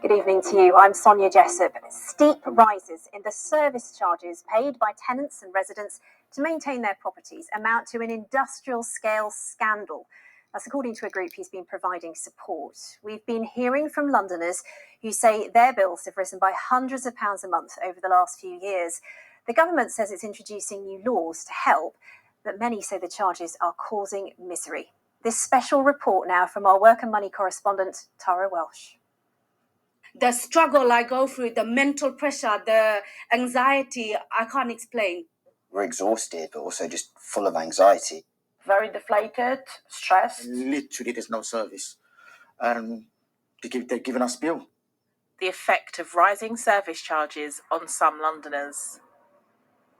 Good evening to you. I'm Sonia Jessup. Steep rises in the service charges paid by tenants and residents to maintain their properties amount to an industrial-scale scandal. That's according to a group who's been providing support. We've been hearing from Londoners who say their bills have risen by hundreds of pounds a month over the last few years. The government says it's introducing new laws to help, but many say the charges are causing misery. This special report now from our Work and Money correspondent, Tara Welsh. The struggle I go through, the mental pressure, the anxiety, I can't explain. We're exhausted, but also just full of anxiety. Very deflated, stressed. Literally, there's no service. They're giving us bill. The effect of rising service charges on some Londoners.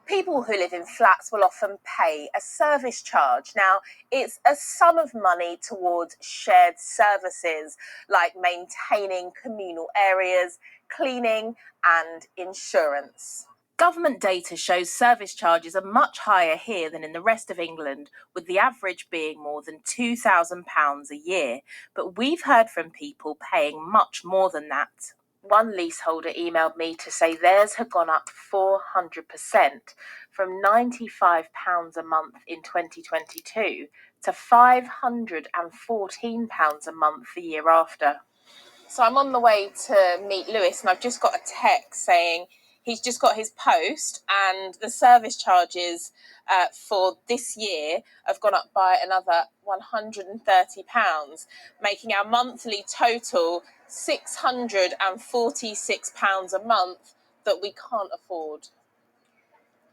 People who live in flats will often pay a service charge. Now, it's a sum of money towards shared services like maintaining communal areas, cleaning and insurance. Government data shows service charges are much higher here than in the rest of England, with the average being more than £2,000 a year. But we've heard from people paying much more than that. One leaseholder emailed me to say theirs had gone up 400% from £95 a month in 2022 to £514 a month the year after. So I'm on the way to meet Lewis and I've just got a text saying he's just got his post and the service charges for this year have gone up by another £130, making our monthly total £646 a month that we can't afford.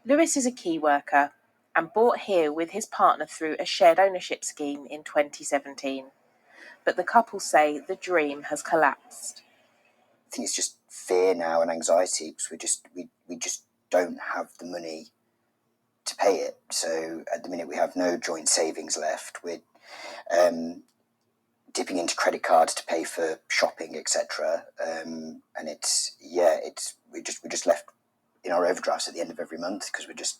Lewis is a key worker and bought here with his partner through a shared ownership scheme in 2017. But the couple say the dream has collapsed. I think it's just fear now and anxiety because we just don't have the money to pay it. So at the minute we have no joint savings left. We're dipping into credit cards to pay for shopping, etc. And we're just left in our overdrafts at the end of every month because we just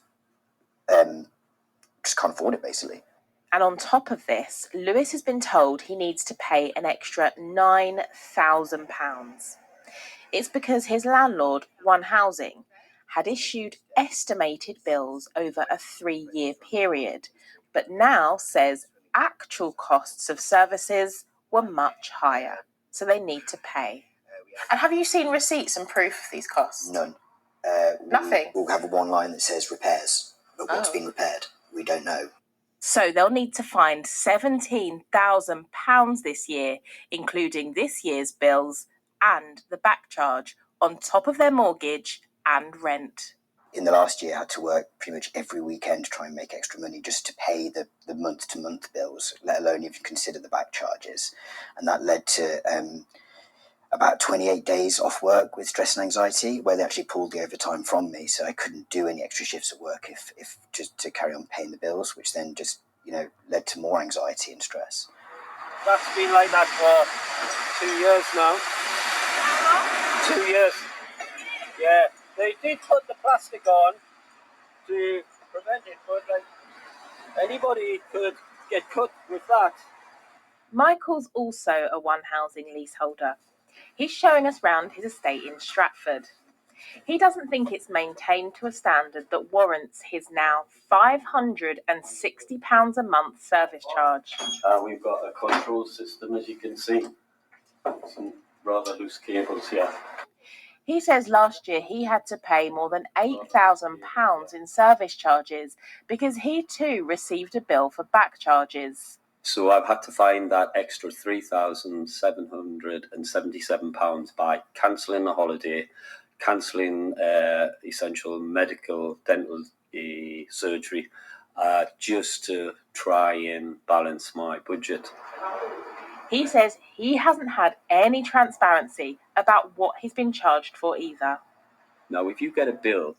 can't afford it basically. And on top of this, Lewis has been told he needs to pay an extra £9,000. It's because his landlord, One Housing, had issued estimated bills over a 3-year period, but now says actual costs of services were much higher, so they need to pay. And have you seen receipts and proof of these costs? None. Nothing? We'll have one line that says repairs, but what's been repaired, we don't know. So they'll need to find £17,000 this year, including this year's bills and the back charge, on top of their mortgage and rent. In the last year, I had to work pretty much every weekend to try and make extra money just to pay the month-to-month bills, let alone even consider the back charges. And that led to about 28 days off work with stress and anxiety, where they actually pulled the overtime from me, so I couldn't do any extra shifts at work if just to carry on paying the bills, which then just led to more anxiety and stress. That's been like that for 2 years now. 2 years. Yeah, they did put the plastic on to prevent it, but anybody could get cut with that. Michael's also a One Housing leaseholder. He's showing us round his estate in Stratford. He doesn't think it's maintained to a standard that warrants his now £560 a month service charge. We've got a control system, as you can see. Some rather loose cables here. He says last year he had to pay more than £8,000 in service charges because he too received a bill for back charges. So I've had to find that extra £3,777 by cancelling the holiday, cancelling essential medical, dental surgery, just to try and balance my budget. He says he hasn't had any transparency about what he's been charged for either. Now, if you get a bill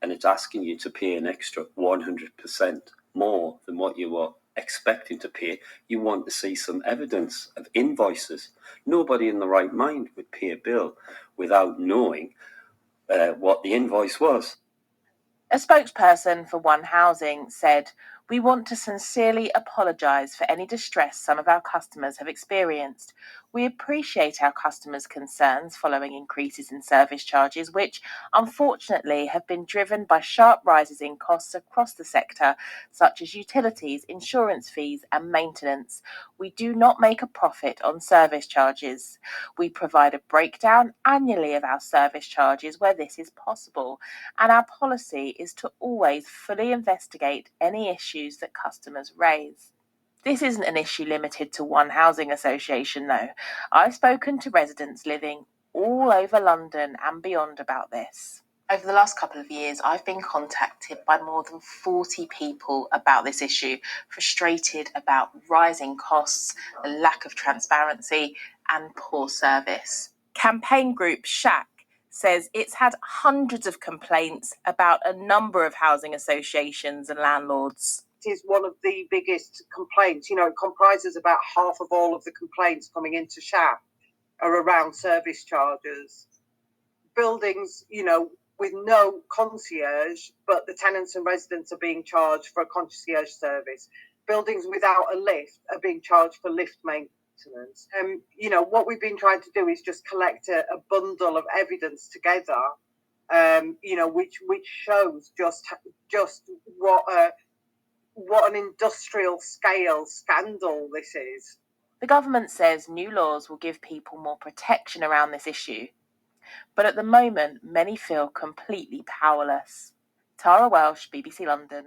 and it's asking you to pay an extra 100% more than what you were expecting to pay, you want to see some evidence of invoices. Nobody in the right mind would pay a bill without knowing what the invoice was. A spokesperson for One Housing said, "We want to sincerely apologise for any distress some of our customers have experienced. We appreciate our customers' concerns following increases in service charges, which unfortunately have been driven by sharp rises in costs across the sector, such as utilities, insurance fees, and maintenance. We do not make a profit on service charges. We provide a breakdown annually of our service charges where this is possible, and our policy is to always fully investigate any issues that customers raise. This isn't an issue limited to one housing association, though. I've spoken to residents living all over London and beyond about this. Over the last couple of years, I've been contacted by more than 40 people about this issue, frustrated about rising costs, the lack of transparency, and poor service. Campaign group SHAC says it's had hundreds of complaints about a number of housing associations and landlords. Is one of the biggest complaints. It comprises about half of all of the complaints coming into SHAC are around service charges. Buildings, with no concierge, but the tenants and residents are being charged for a concierge service. Buildings without a lift are being charged for lift maintenance. What we've been trying to do is just collect a bundle of evidence together, which shows just what an industrial scale scandal this is. The government says new laws will give people more protection around this issue, but at the moment many feel completely powerless. Tara Welsh, BBC London.